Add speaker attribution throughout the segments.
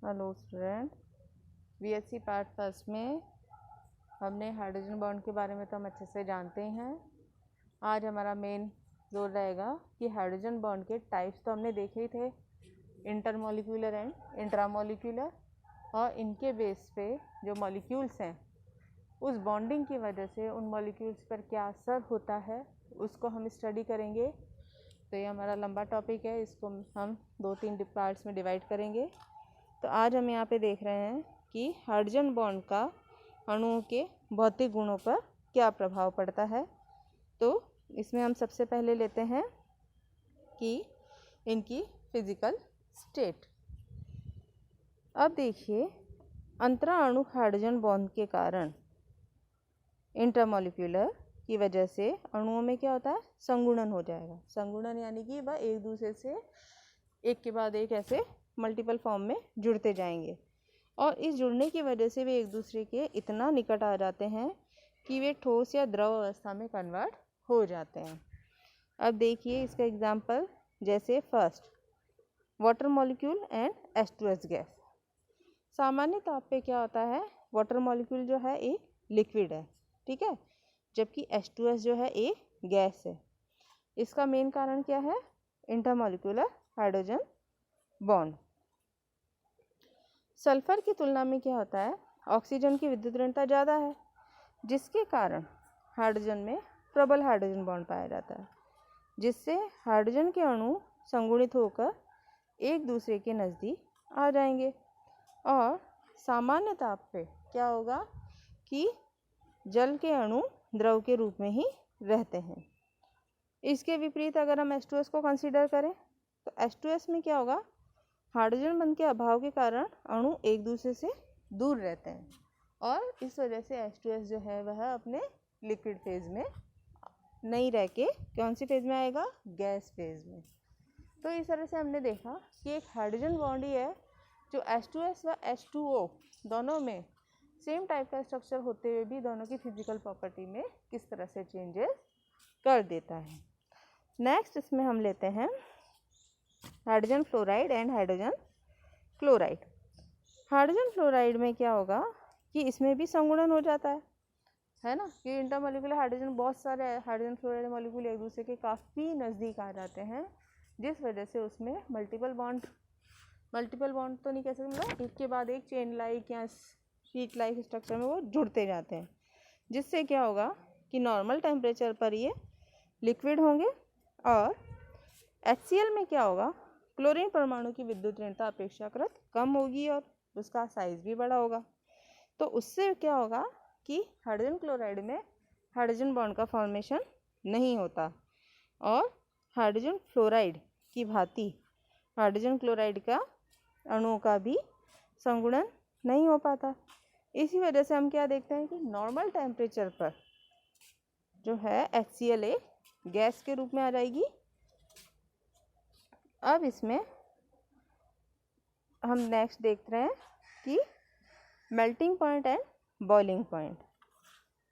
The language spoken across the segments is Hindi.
Speaker 1: Hello student, BSc part first में हमने हाइड्रोजन बॉन्ड के बारे में तो हम अच्छे से जानते ही हैं। आज हमारा मेन जोर रहेगा कि हाइड्रोजन बॉन्ड के टाइप्स तो हमने देखे ही थे, इंटरमॉलिक्यूलर एंड इंट्रामॉलिक्यूलर, और इनके बेस पे जो मॉलिक्यूल्स हैं उस बॉन्डिंग की वजह से उन मॉलिक्यूल्स पर क्या असर होता है उसको हम स्टडी करेंगे। तो ये हमारा लंबा टॉपिक है, इसको हम 2-3 पार्ट्स में डिवाइड करेंगे। तो आज हम यहाँ पे देख रहे हैं कि हाइड्रोजन बॉन्ड का अणुओं के भौतिक गुणों पर क्या प्रभाव पड़ता है। तो इसमें हम सबसे पहले लेते हैं कि इनकी फिजिकल स्टेट। अब देखिए, अंतरा अणु हाइड्रोजन बॉन्ड के कारण इंटरमॉलिक्यूलर की वजह से अणुओं में क्या होता है, संगुणन हो जाएगा। संगुणन यानी कि वह एक दूसरे से एक के बाद एक ऐसे मल्टीपल फॉर्म में जुड़ते जाएंगे, और इस जुड़ने की वजह से वे एक दूसरे के इतना निकट आ जाते हैं कि वे ठोस या द्रव अवस्था में कन्वर्ट हो जाते हैं। अब देखिए इसका एग्जांपल, जैसे first water molecule and H2S gas. सामान्य ताप पे क्या होता है, वाटर मॉलिक्यूल जो है एक लिक्विड है, ठीक है, जबकि H2S जो है एक गैस है। इसका मेन कारण क्या है, इंटरमॉलिक्यूलर हाइड्रोजन बॉन्ड। सल्फर की तुलना में क्या होता है, ऑक्सीजन की विद्युत ऋणता ज़्यादा है, जिसके कारण हाइड्रोजन में प्रबल हाइड्रोजन बॉन्ड पाया जाता है, जिससे हाइड्रोजन के अणु संगुणित होकर एक दूसरे के नज़दीक आ जाएंगे। और सामान्य ताप पे क्या होगा कि जल के अणु द्रव के रूप में ही रहते हैं। इसके विपरीत अगर हम H2S को कंसीडर करें तो H2S में क्या होगा, हाइड्रोजन बंध के अभाव के कारण अणु एक दूसरे से दूर रहते हैं, और इस वजह से H2S जो है वह अपने लिक्विड फेज में नहीं रह के कौन सी फेज में आएगा, गैस फेज में। तो इस तरह से हमने देखा कि एक हाइड्रोजन बॉन्ड ही है जो H2S व H2O दोनों में सेम टाइप का स्ट्रक्चर होते हुए भी दोनों की फिजिकल प्रॉपर्टी में किस तरह से चेंजेस कर देता है। नेक्स्ट इसमें हम लेते हैं hydrogen fluoride and hydrogen chloride. Hydrogen fluoride में क्या होगा कि इसमें भी संगुणन हो जाता है ना, कि इंटरमॉलिक्यूलर हाइड्रोजन, बहुत सारे हाइड्रोजन फ्लोराइड मॉलिक्यूल एक दूसरे के काफ़ी नज़दीक आ जाते हैं, जिस वजह से उसमें मल्टीपल बॉन्ड तो नहीं कह सकते, मतलब एक के बाद एक चेन लाइक या शीट लाइक स्ट्रक्चर में वो जुड़ते जाते हैं, जिससे क्या होगा कि नॉर्मल टेम्परेचर पर ये लिक्विड होंगे। और HCl में क्या होगा, क्लोरीन परमाणु की विद्युत ऋणता अपेक्षाकृत कम होगी और उसका साइज भी बड़ा होगा। तो उससे क्या होगा कि हाइड्रोजन क्लोराइड में हाइड्रोजन बॉन्ड का फॉर्मेशन नहीं होता, और हाइड्रोजन फ्लोराइड की भांति हाइड्रोजन क्लोराइड का अणुओं का भी संगुणन नहीं हो पाता। इसी वजह से हम क्या देखते हैं कि नॉर्मल टेम्परेचर पर जो है HCl एक गैस के रूप में आ जाएगी। अब इसमें हम नेक्स्ट देख रहे हैं कि melting point and boiling point.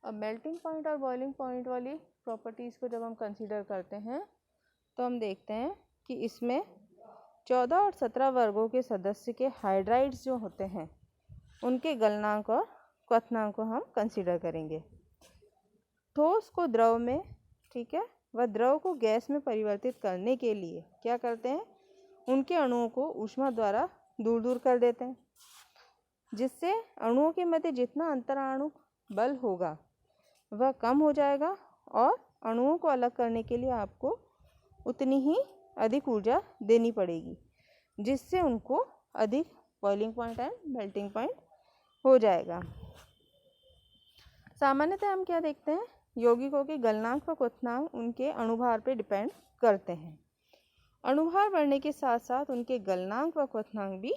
Speaker 1: अब मेल्टिंग पॉइंट और बॉइलिंग पॉइंट वाली प्रॉपर्टीज़ को जब हम कंसीडर करते हैं तो हम देखते हैं कि इसमें 14 और 17 वर्गों के सदस्य के हाइड्राइड्स जो होते हैं उनके गलनांक और क्वथनांक को हम कंसीडर करेंगे। ठोस को द्रव में, ठीक है, वह द्रव को गैस में परिवर्तित करने के लिए क्या करते हैं, उनके अणुओं को ऊष्मा द्वारा दूर दूर कर देते हैं, जिससे अणुओं के मध्य जितना अंतराणु बल होगा वह कम हो जाएगा, और अणुओं को अलग करने के लिए आपको उतनी ही अधिक ऊर्जा देनी पड़ेगी, जिससे उनको अधिक boiling point and melting point हो जाएगा। सामान्यतः हम क्या देखते हैं, यौगिकों के गलनांक व क्वथनांक उनके अणुभार पर डिपेंड करते हैं। अणुभार बढ़ने के साथ साथ उनके गलनांक व क्वथनांक भी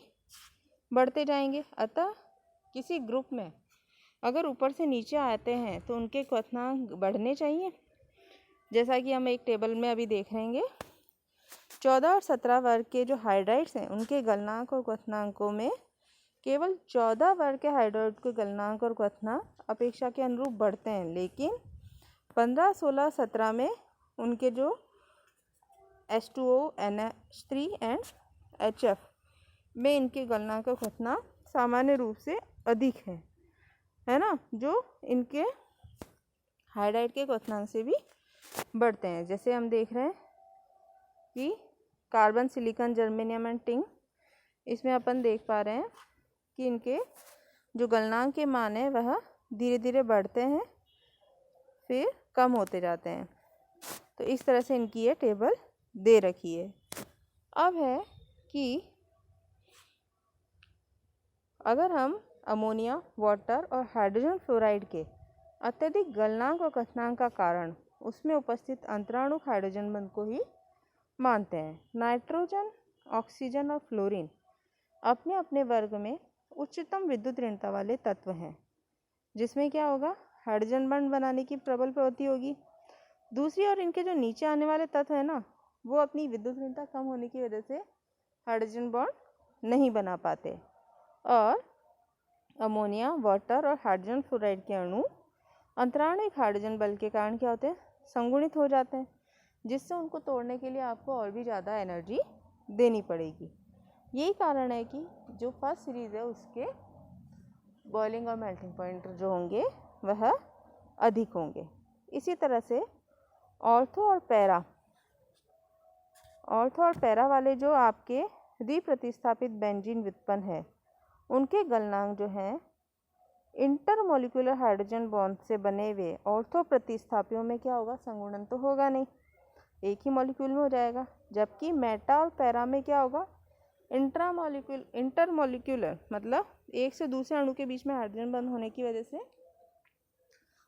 Speaker 1: बढ़ते जाएंगे। अतः किसी ग्रुप में अगर ऊपर से नीचे आते हैं तो उनके क्वथनांक बढ़ने चाहिए, जैसा कि हम एक टेबल में अभी देख रहेंगे। 14 और 17 वर्ग के जो हाइड्राइड्स हैं उनके गलनांक और क्वथनांकों में केवल 14 वर्ग के हाइड्राइड के गलनांक और क्वथनांक अपेक्षा के अनुरूप बढ़ते हैं, लेकिन 15, 16, 17 में उनके जो H2O, NH3 एंड HF में इनके गलनांक और क्वथनांक सामान्य रूप से अधिक है ना, जो इनके हाइड्राइड के क्वथनांक से भी बढ़ते हैं। जैसे हम देख रहे हैं कि carbon, silicon, germanium and tin, इसमें अपन देख पा रहे हैं कि इनके जो गलनांक के मान है वह धीरे धीरे बढ़ते हैं फिर कम होते जाते हैं। तो इस तरह से इनकी ये टेबल दे रखी है। अब है कि अगर हम अमोनिया, वाटर और हाइड्रोजन फ्लोराइड के अत्यधिक गलनांक और क्वथनांक का कारण उसमें उपस्थित अंतराणुक हाइड्रोजन बंध को ही मानते हैं। नाइट्रोजन, ऑक्सीजन और फ्लोरीन अपने अपने वर्ग में उच्चतम विद्युत ऋणता वाले तत्व हैं, जिसमें क्या होगा, हाइड्रोजन बंध बनाने की प्रबल प्रवृत्ति होगी। दूसरी ओर इनके जो नीचे आने वाले तत्व है ना, वो अपनी विद्युत ऋणता कम होने की वजह से हाइड्रोजन बॉन्ड नहीं बना पाते और अमोनिया, वाटर और हाइड्रोजन फ्लोराइड के अणु अंतराणुक हाइड्रोजन बल के कारण क्या होते हैं, संगुणित हो जाते हैं, जिससे उनको तोड़ने के लिए आपको और भी ज़्यादा एनर्जी देनी पड़ेगी। यही कारण है कि जो फर्स्ट सीरीज़ है उसके बॉइलिंग और मेल्टिंग पॉइंट जो होंगे वह अधिक होंगे। इसी तरह से ऑर्थो और पैरा वाले जो आपके द्विप्रतिस्थापित बेंजीन व्युत्पन्न है, उनके गलनांक जो हैं इंटरमोलिकुलर हाइड्रोजन बॉन्ड से बने हुए ऑर्थो प्रतिस्थापियों में क्या होगा, संगुणन तो होगा नहीं, एक ही मॉलिक्यूल में हो जाएगा। जबकि मेटा और पैरा में क्या होगा, इंटरमोलिकुलर मतलब एक से दूसरे अणु के बीच में हाइड्रोजन बंध होने की वजह से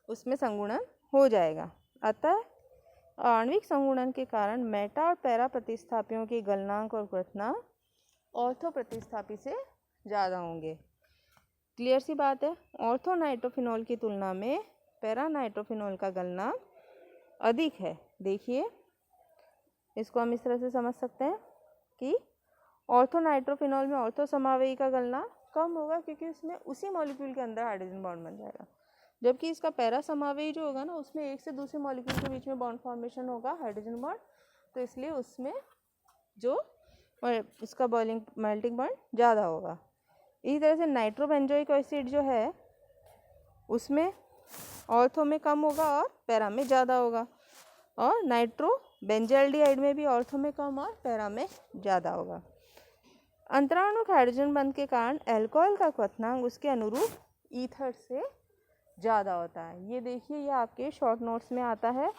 Speaker 1: उसमें संगुणन हो जाएगा। अतः आणविक संगुणन के कारण मेटा और पैरा प्रतिस्थापियों के गलनांक और क्वथनांक ऑर्थो प्रतिस्थापी से ज़्यादा होंगे। क्लियर सी बात है। ऑर्थो नाइट्रोफिनॉल की तुलना में पैरा नाइट्रोफिनॉल का गलनांक अधिक है। देखिए, इसको हम इस तरह से समझ सकते हैं कि ऑर्थो नाइट्रोफिनॉल में ऑर्थो समावेयी का गलनांक कम होगा क्योंकि उसमें उसी मॉलिक्यूल के अंदर हाइड्रोजन बॉन्ड बन जाएगा, जबकि इसका पैरा समावेयी जो होगा ना, उसमें एक से दूसरे मॉलिक्यूल के बीच में बॉन्ड फॉर्मेशन होगा, हाइड्रोजन बॉन्ड, तो इसलिए उसमें जो इसका बॉइलिंग मेल्टिंग पॉइंट ज़्यादा होगा। इसी तरह से नाइट्रोबेंजोइक एसिड जो है उसमें ऑर्थो में कम होगा और पैरा में ज़्यादा होगा, और नाइट्रोबेंजाल्डिहाइड में भी ऑर्थो में कम और पैरा में ज़्यादा होगा। अंतराणुक हाइड्रोजन बंध के कारण अल्कोहल का क्वथनांक उसके अनुरूप ईथर से ज़्यादा होता है। ये देखिए, ये आपके शॉर्ट नोट्स में आता है,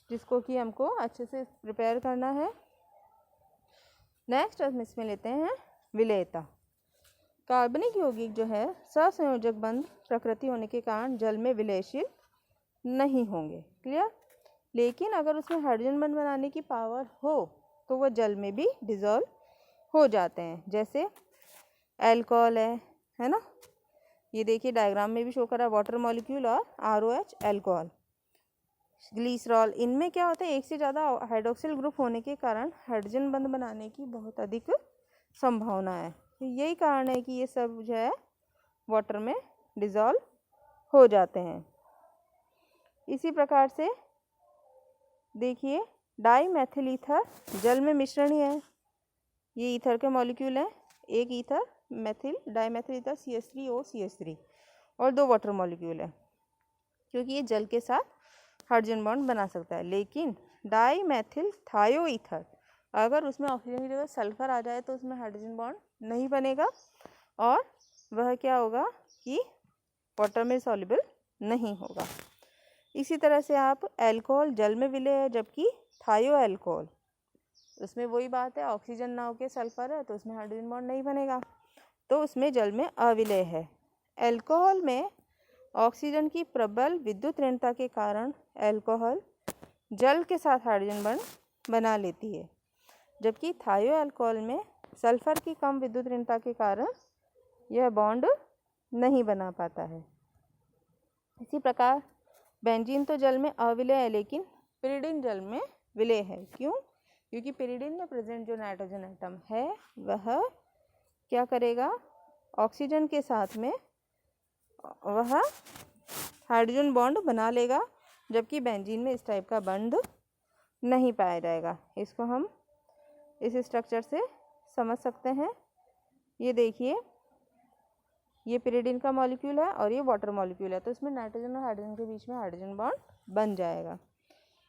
Speaker 1: जिसको कि हमको अच्छे से प्रिपेयर करना है। नेक्स्ट हम इसमें लेते हैं विलेयता। कार्बनिक यौगिक जो है सहसंयोजक बंध प्रकृति होने के कारण जल में विलयशील नहीं होंगे। क्लियर। लेकिन अगर उसमें हाइड्रोजन बंध बनाने की पावर हो तो वह जल में भी डिजॉल्व हो जाते हैं। जैसे अल्कोहल है ना, ये देखिए डायग्राम में भी शो करा, वाटर मॉलिक्यूल और ROH अल्कोहल, ग्लिसरॉल, इनमें क्या होता है, एक से ज़्यादा हाइड्रोक्सिल ग्रुप होने के कारण हाइड्रोजन बंध बनाने की बहुत अधिक संभावना है। तो यही कारण है कि ये सब जो है वाटर में डिज़ोल्व हो जाते हैं। इसी प्रकार से देखिए, डाईमेथिल ईथर जल में मिश्रण ही है। ये ईथर के मॉलिक्यूल हैं, एक ether methyl dimethyl ether CH3OCH3 और 2 वाटर मॉलिक्यूल है, क्योंकि ये जल के साथ हाइड्रोजन बॉन्ड बना सकता है। लेकिन डाईमेथिल थायो ईथर, अगर उसमें ऑक्सीजन की जगह सल्फर आ जाए तो उसमें हाइड्रोजन बॉन्ड नहीं बनेगा और वह क्या होगा कि वाटर में सॉल्युबल नहीं होगा। इसी तरह से आप अल्कोहल जल में विलय है, जबकि थायो अल्कोहल उसमें वही बात है, ऑक्सीजन ना होके सल्फर है तो उसमें हाइड्रोजन बॉन्ड नहीं बनेगा, तो उसमें जल में अविलय है। अल्कोहल में ऑक्सीजन की प्रबल विद्युत ऋणता के कारण अल्कोहल जल के साथ हाइड्रोजन बॉन्ड बना लेती है, जबकि थायो अल्कोहल में सल्फर की कम विद्युत ऋणता के कारण यह बॉन्ड नहीं बना पाता है। इसी प्रकार बेंजीन तो जल में अविलय है, लेकिन पिरिडिन जल में विलय है। क्यों? क्योंकि पिरिडिन में प्रेजेंट जो नाइट्रोजन एटम है वह क्या करेगा, ऑक्सीजन के साथ में वह हाइड्रोजन बॉन्ड बना लेगा, जबकि बेंजीन में इस टाइप का बॉन्ड नहीं पाया जाएगा। इसको हम इस स्ट्रक्चर से समझ सकते हैं। ये देखिए, ये pyridine का मॉलिक्यूल है और ये वाटर मॉलिक्यूल है, तो इसमें नाइट्रोजन और हाइड्रोजन के बीच में हाइड्रोजन बॉन्ड बन जाएगा।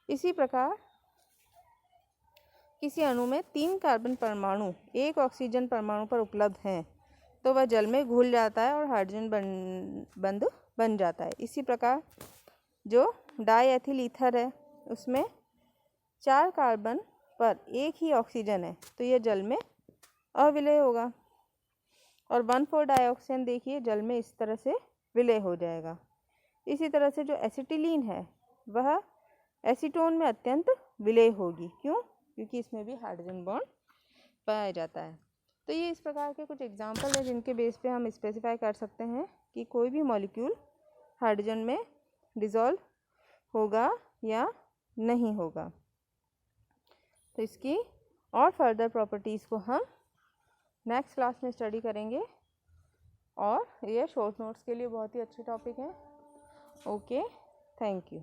Speaker 1: इसी प्रकार किसी अणु में 3 कार्बन परमाणु 1 ऑक्सीजन परमाणु पर उपलब्ध हैं तो वह जल में घुल जाता है और हाइड्रोजन बंधु बन जाता है। इसी प्रकार जो डाईएथिल ईथर है उसमें 4 कार्बन पर 1 ही ऑक्सीजन है तो यह जल में अविलय होगा, और 1,4 डाइऑक्सीजन देखिए जल में इस तरह से विलय हो जाएगा। इसी तरह से जो एसिटिलीन है वह एसीटोन में अत्यंत विलय होगी। क्यों? क्योंकि इसमें भी हाइड्रोजन बॉन्ड पाया जाता है। तो ये इस प्रकार के कुछ एग्जाम्पल हैं जिनके बेस पे हम स्पेसिफाई कर सकते हैं कि कोई भी मॉलिक्यूल हाइड्रोजन में डिज़ोल्व होगा या नहीं होगा। तो इसकी और फर्दर प्रॉपर्टीज़ को हम नेक्स्ट क्लास में स्टडी करेंगे, और ये शॉर्ट नोट्स के लिए बहुत ही अच्छे टॉपिक हैं। Okay, thank you.